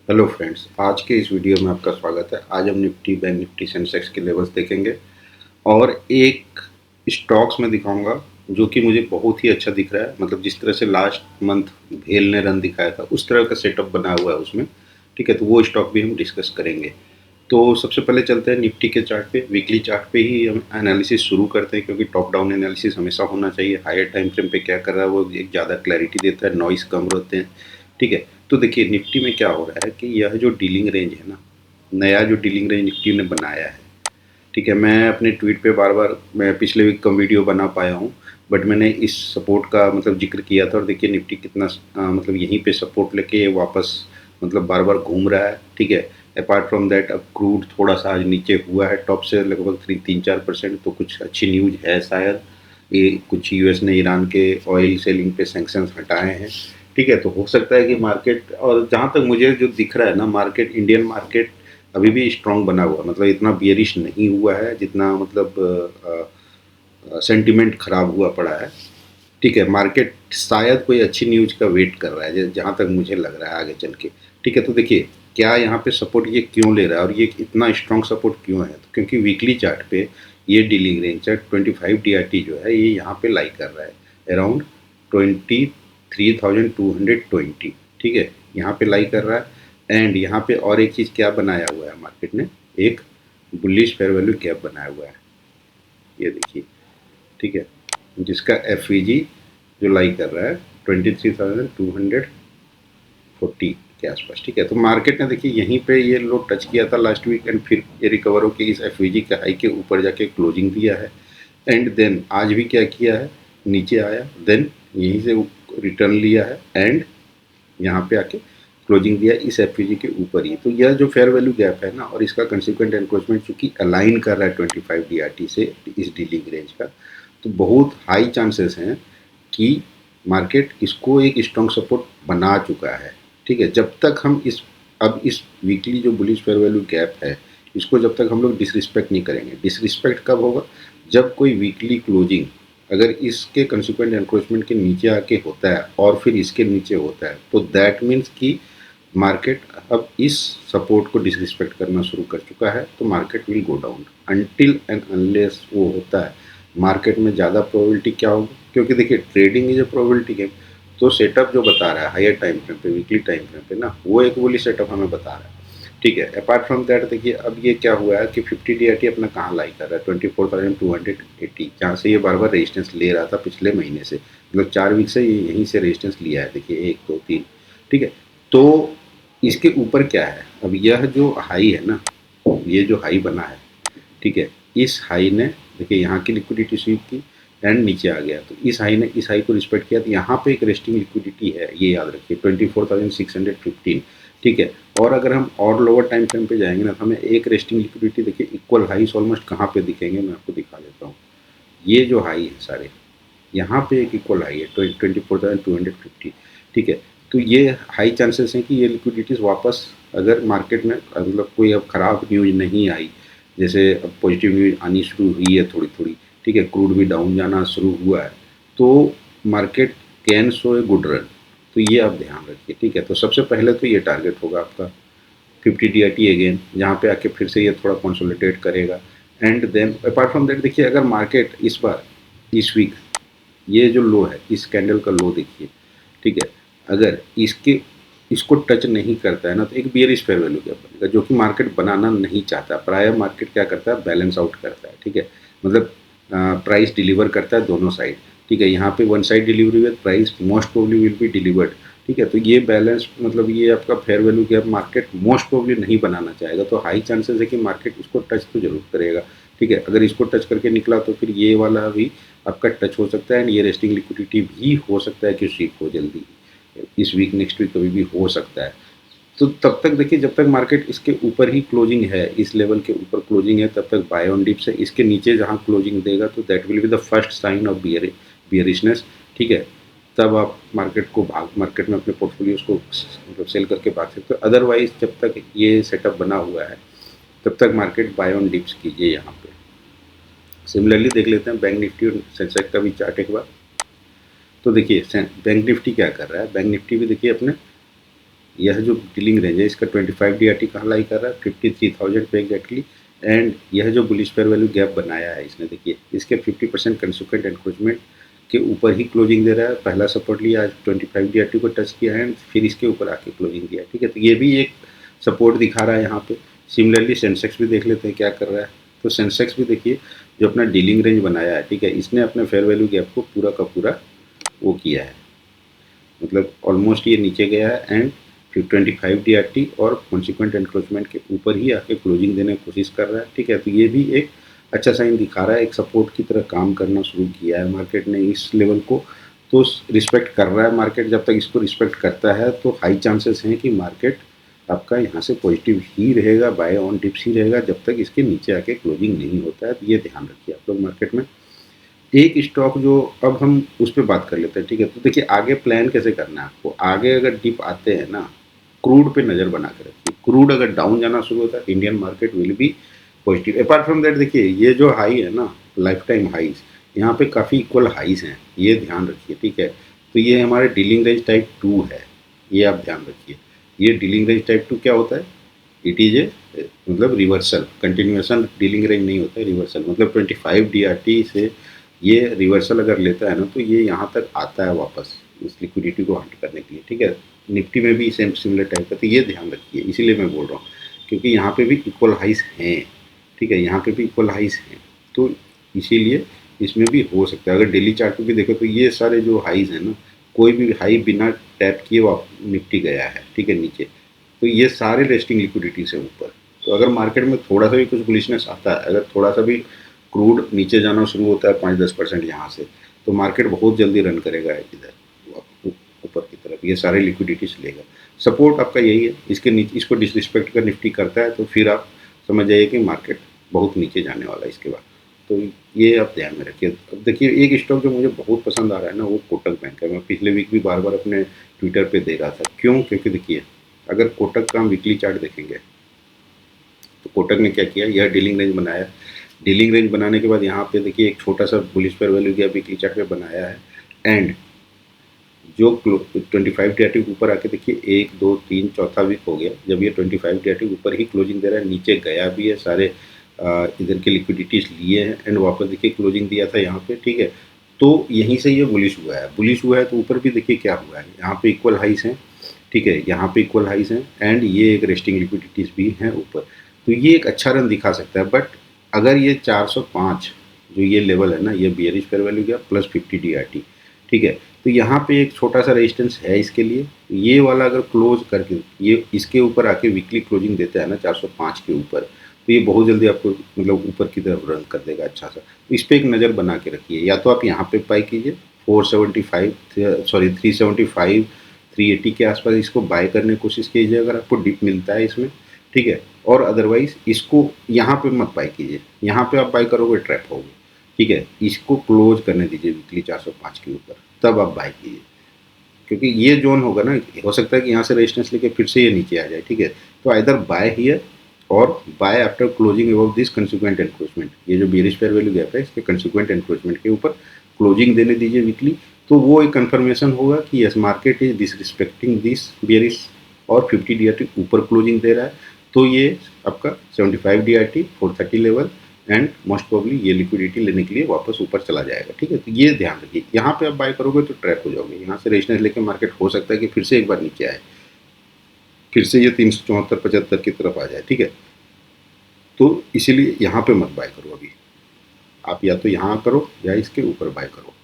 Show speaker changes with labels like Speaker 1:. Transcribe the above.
Speaker 1: Hello friends, आज के इस वीडियो में आपका स्वागत है। आज हम निफ्टी, बैंक निफ्टी, सेंसेक्स के लेवल्स देखेंगे और एक स्टॉक्स में दिखाऊंगा जो कि मुझे बहुत ही अच्छा दिख रहा है। मतलब जिस तरह से लास्ट मंथ भेल ने रन दिखाया था उस तरह का सेटअप बना हुआ है उसमें। ठीक है, तो वो स्टॉक भी हम डिस्कस करेंगे। तो सबसे पहले चलते हैं निफ्टी के चार्ट पे। वीकली चार्ट पे ही हम एनालिसिस शुरू करते हैं क्योंकि टॉप डाउन एनालिसिस हमेशा होना चाहिए। हायर टाइम फ्रेम पे क्या कर रहा है वो एक ज़्यादा क्लैरिटी देता है, नॉइस कम रहते हैं। ठीक है, तो देखिए निफ्टी में क्या हो रहा है कि यह जो डीलिंग रेंज है ना, नया जो डीलिंग रेंज निफ्टी ने बनाया है। ठीक है, मैं अपने ट्वीट पे बार बार, मैं पिछले वीक कम वीडियो बना पाया हूँ, बट मैंने इस सपोर्ट का मतलब जिक्र किया था और देखिए निफ्टी कितना मतलब यहीं पे सपोर्ट लेके ये वापस मतलब बार बार घूम रहा है। ठीक है, अपार्ट फ्रॉम दैट अब क्रूड थोड़ा सा आज नीचे हुआ है टॉप से लगभग 3-4%, तो कुछ अच्छी न्यूज है शायद। ये कुछ यूएस ने ईरान के ऑयल सेलिंग पे सैंक्शंस हटाए हैं। ठीक है, तो हो सकता है कि मार्केट, और जहाँ तक मुझे जो दिख रहा है ना, मार्केट, इंडियन मार्केट अभी भी स्ट्रांग बना हुआ, मतलब इतना बियरिश नहीं हुआ है जितना मतलब सेंटिमेंट खराब हुआ पड़ा है। ठीक है, मार्केट शायद कोई अच्छी न्यूज का वेट कर रहा है जहाँ तक मुझे लग रहा है आगे चल के। ठीक है, तो देखिए क्या यहाँ पे सपोर्ट ये क्यों ले रहा है और ये इतना स्ट्रांग सपोर्ट क्यों है, तो क्योंकि वीकली चार्ट पे ये डीलिंग रेंज है 25 DRT जो है ये यहाँ पे लाई कर रहा है अराउंड 23,220। ठीक है, यहाँ पे लाई कर रहा है। एंड यहाँ पे और एक चीज़ क्या बनाया हुआ है मार्केट ने, एक बुलिश फेयर वैल्यू गैप बनाया हुआ है, ये देखिए। ठीक है, जिसका एफ जो लाई कर रहा है 23,240 के आसपास। ठीक है, तो मार्केट ने देखिए यहीं पे ये लो टच किया था लास्ट वीक एंड फिर ये रिकवर होकर इस एफ के हाई के ऊपर जाके क्लोजिंग दिया है। एंड देन आज भी क्या किया है, नीचे आया, देन यहीं से रिटर्न लिया है एंड यहाँ पे आके क्लोजिंग दिया इस एफ के ऊपर ही। तो यह जो फेयर वैल्यू गैप है ना और इसका कंसिक्वेंट एनक्रोचमेंट चूंकि अलाइन कर रहा है 25 DRT से इस डीलिंग रेंज का, तो बहुत हाई चांसेस हैं कि मार्केट इसको एक स्ट्रॉन्ग सपोर्ट बना चुका है। ठीक है, जब तक हम इस वीकली जो बुलिश फेयर वैल्यू गैप है इसको जब तक हम लोग डिसरिस्पेक्ट नहीं करेंगे। डिसरिस्पेक्ट कब होगा, जब कोई वीकली क्लोजिंग अगर इसके कंसिक्वेंट एनक्रोचमेंट के नीचे आके होता है और फिर इसके नीचे होता है तो दैट मीन्स कि मार्केट अब इस सपोर्ट को डिसरिस्पेक्ट करना शुरू कर चुका है। तो market will go down until and unless वो होता है। मार्केट में ज़्यादा प्रोबेबिलिटी क्या होगी, क्योंकि देखिए trading is a probability game. तो सेटअप जो बता रहा है हायर टाइम फ्रेम पे, वीकली टाइम फ्रेम पे ना, वो एक बोली सेटअप हमें बता रहा है। ठीक है, अपार्ट फ्रॉम दैट देखिए अब ये क्या हुआ है कि 50 DRT अपना कहाँ लाई कर रहा है 24,280, जहाँ से ये बार बार रेजिस्टेंस ले रहा था पिछले महीने से, मतलब 4 वीक से ये यहीं से रेजिस्टेंस लिया है। देखिए 1 2 3। ठीक है, तो इसके ऊपर क्या है, अब यह जो हाई है ना, ये जो हाई बना है, ठीक है, इस हाई ने देखिए यहाँ की लिक्विडिटी स्वीप की एंड नीचे आ गया, तो इस हाई ने इस हाई को रिस्पेक्ट किया, तो यहाँ पे एक रेस्टिंग लिक्विडिटी है, ये याद रखिए 24,615। ठीक है, और अगर हम और लोअर टाइम फ्रेम पे जाएंगे ना तो हमें एक रेस्टिंग लिक्विडिटी देखिए इक्वल हाईस ऑलमोस्ट कहाँ पे दिखेंगे, मैं आपको दिखा देता हूँ। ये जो हाई है सारे, यहाँ पे एक इक्वल हाई है 24,250। ठीक है, तो ये हाई चांसेस हैं कि ये लिक्विडिटीज़ वापस, अगर मार्केट में मतलब कोई अब ख़राब न्यूज नहीं आई, जैसे अब पॉजिटिव न्यूज आनी शुरू हुई है थोड़ी थोड़ी। ठीक है, क्रूड भी डाउन जाना शुरू हुआ है, तो market can show a good run. तो ये आप ध्यान रखिए। ठीक है, तो सबसे पहले तो ये टारगेट होगा आपका 50 DRT अगेन, जहाँ पे आके फिर से ये थोड़ा कंसोलिडेट करेगा। And then apart from that देखिए अगर मार्केट इस बार इस वीक ये जो लो है, इस कैंडल का लो देखिए। ठीक है, अगर इसको टच नहीं करता है ना तो एक बियरिश फेयर वैल्यू गैप बनेगा, जो कि मार्केट बनाना नहीं चाहता। प्राय मार्केट क्या करता है, बैलेंस आउट करता है। ठीक है, मतलब प्राइस डिलीवर करता है दोनों साइड। ठीक है, यहाँ पे one side delivery with price most probably will be delivered. ठीक है, तो ये बैलेंस मतलब ये आपका fair value gap market most probably नहीं बनाना चाहेगा, तो हाई चांसेस है कि मार्केट इसको टच तो जरूर करेगा। ठीक है, अगर इसको टच करके निकला तो फिर ये वाला भी आपका टच हो सकता है एंड ये रेस्टिंग लिक्विडिटी भी हो सकता है कि स्वीप हो जल्दी, इस वीक नेक्स्ट वीक कभी भी हो सकता है। तो तब तक देखिए जब तक मार्केट इसके ऊपर ही क्लोजिंग है, इस लेवल के ऊपर क्लोजिंग है, तब तक बाय ऑन डिप्स है। इसके नीचे जहाँ क्लोजिंग देगा तो that will be the first sign of bearishness. ठीक है, तब आप मार्केट में अपने पोर्टफोलियोज को मतलब सेल करके भाग सकते हो। अदरवाइज जब तक ये सेटअप बना हुआ है तब तक मार्केट बाय ऑन डिप्स कीजिए यहाँ पे। सिमिलरली देख लेते हैं बैंक निफ्टी और सेंसेक्स का भी चार्ट एक बार। तो देखिए बैंक निफ्टी क्या कर रहा है, बैंक निफ्टी भी देखिए अपने यह जो डीलिंग रेंज है इसका 25 DRT कहाँ लाई कर रहा है, 53,000 पे एग्जैक्टली। एंड यह जो बुलिश फेयर वैल्यू गैप बनाया है इसने, देखिए इसके 50% कंसिक्वेंट एनक्रोचमेंट के ऊपर ही क्लोजिंग दे रहा है। पहला सपोर्ट लिया, आज 25 DRT को टच किया है, फिर इसके ऊपर आके क्लोजिंग दिया, ठीक है। तो ये भी एक सपोर्ट दिखा रहा है यहाँ पे। सिमिलरली सेंसेक्स भी देख लेते हैं क्या कर रहा है। तो सेंसेक्स भी देखिए जो अपना डीलिंग रेंज बनाया है, ठीक है, इसने अपने फेयर वैल्यू गैप को पूरा का पूरा वो किया है, मतलब ऑलमोस्ट ये नीचे गया है एंड फिर 25 DRT और कॉन्सिक्वेंट एनक्रोचमेंट के ऊपर ही आके क्लोजिंग देने की कोशिश कर रहा है, ठीक है। तो ये भी एक अच्छा साइन दिखा रहा है, एक सपोर्ट की तरह काम करना शुरू किया है मार्केट ने इस लेवल को। तो रिस्पेक्ट कर रहा है मार्केट। जब तक इसको रिस्पेक्ट करता है तो हाई चांसेस हैं कि मार्केट आपका यहाँ से पॉजिटिव ही रहेगा, बाय ऑन डिप्स ही रहेगा, जब तक इसके नीचे आके क्लोजिंग नहीं होता है। तो ये ध्यान रखिए आप लोग मार्केट में। एक स्टॉक जो अब हम उस पर बात कर लेते हैं, ठीक है। तो देखिए आगे प्लान कैसे करना है आपको। आगे अगर डिप आते हैं ना, क्रूड पे नज़र बना के रखिए। क्रूड अगर डाउन जाना शुरू होता है, Indian market will be positive. Apart from that देखिए ये जो हाई है ना, लाइफ टाइम हाइज, यहाँ पे काफ़ी इक्वल हाइज हैं, ये ध्यान रखिए, ठीक है। तो ये हमारे डीलिंग रेंज टाइप 2 है, ये आप ध्यान रखिए। ये डीलिंग रेंज टाइप 2 क्या होता है, इट इज ए मतलब रिवर्सल, कंटिन्यूएशन डीलिंग रेंज नहीं होता है, रिवर्सल मतलब 25 DRT से ये रिवर्सल अगर लेता है ना, तो ये यहाँ तक आता है वापस इस लिक्विडिटी को हंट करने के लिए, ठीक है। निफ्टी में भी सेम सिमिलर टाइप का। तो ये ध्यान रखिए, इसीलिए मैं बोल रहा हूँ, क्योंकि यहाँ पे भी इक्वल हाइस हैं, ठीक है, यहाँ पे भी इक्वल हाइस हैं। तो इसीलिए इसमें भी हो सकता है। अगर डेली चार्ट पे भी देखो तो ये सारे जो हाइज हैं ना, कोई भी हाई बिना टैप किए निफ्टी गया है, ठीक है, नीचे। तो ये सारे रेस्टिंग लिक्विडिटी से ऊपर। तो अगर मार्केट में थोड़ा सा भी कुछ बुलिशनेस आता है, अगर थोड़ा सा भी क्रूड नीचे जाना शुरू होता है 5-10% यहाँ से, तो मार्केट बहुत जल्दी रन करेगा इधर ऊपर की तरफ, ये सारे लिक्विडिटीज लेगा। सपोर्ट आपका यही है, इसके नीचे इसको डिसरिस्पेक्ट कर निफ्टी करता है तो फिर आप समझ जाइए कि मार्केट बहुत नीचे जाने वाला है इसके बाद। तो ये आप ध्यान में रखिए। अब देखिए एक स्टॉक जो मुझे बहुत पसंद आ रहा है ना, वो कोटक बैंक है। मैं पिछले वीक भी बार बार अपने ट्विटर पे दे रहा था, क्यों, क्योंकि देखिए अगर कोटक का हम वीकली चार्ट देखेंगे तो कोटक ने क्या किया, यह डीलिंग रेंज बनाया। डीलिंग रेंज बनाने के बाद यहाँ पे देखिए एक छोटा सा bullish fair value gap weekly chart पे बनाया है एंड जो 25 DRT के ऊपर आके देखिए 1 2 3 चौथा वीक हो गया जब ये 25 DRT के ऊपर ही क्लोजिंग दे रहा है, नीचे गया भी है, सारे इधर के लिक्विडिटीज लिए हैं एंड वापस देखिए क्लोजिंग दिया था यहाँ पे, ठीक है। तो यहीं से ये बुलिश हुआ है, बुलिश हुआ है तो ऊपर भी देखिए क्या हुआ है, यहाँ पे इक्वल हाइस हैं, ठीक है, यहाँ पे इक्वल हाइस हैं एंड ये एक रेस्टिंग लिक्विडिटीज भी हैं ऊपर। तो ये एक अच्छा रन दिखा सकता है। बट अगर ये 405 जो ये लेवल है ना, ये बियरिश फेयर वैल्यू गया प्लस 50 DRT, ठीक है। तो यहाँ पे एक छोटा सा रेजिस्टेंस है इसके लिए। ये वाला अगर क्लोज करके ये इसके ऊपर आके वीकली क्लोजिंग देता है ना 405 के ऊपर, तो ये बहुत जल्दी आपको मतलब ऊपर की तरफ रन कर देगा अच्छा सा। तो इस पर एक नज़र बना के रखिए। या तो आप यहाँ पे बाई कीजिए 375 380 के आसपास इसको बाय करने की कोशिश कीजिए अगर आपको डिप मिलता है इसमें, ठीक है। और अदरवाइज इसको यहाँ पे मत बाय कीजिए, यहाँ पे आप बाय करोगे ट्रैप होगे, ठीक है। इसको क्लोज करने दीजिए वीकली 405 के ऊपर, तब आप बाय कीजिए, क्योंकि ये जोन होगा ना, हो सकता है कि यहाँ से रेजिस्टेंस लेके फिर से ये नीचे आ जाए, ठीक है। तो either buy here or buy after closing about this consequent encroachment. ये जो बियरिश फेयर वैल्यू गैप है इसके कंसिक्वेंट एनक्रोचमेंट के ऊपर क्लोजिंग देने दीजिए वीकली। तो वो एक कंफर्मेशन होगा कि yes market is disrespecting this bearish और 50 DRT ऊपर क्लोजिंग दे रहा है। तो ये आपका 75 DRT 430 level and most probably ये लिक्विडिटी लेने के लिए वापस ऊपर चला जाएगा, ठीक है। तो ये ध्यान रखिए, यहाँ पे आप बाय करोगे तो ट्रैप हो जाओगे। यहाँ से रेजिस्टेंस लेके मार्केट हो सकता है कि फिर से एक बार नीचे आए, फिर से ये 374-75 की तरफ आ जाए, ठीक है। तो इसीलिए यहाँ पे मत बाय करो अभी, आप या तो यहाँ करो या इसके ऊपर बाय करो।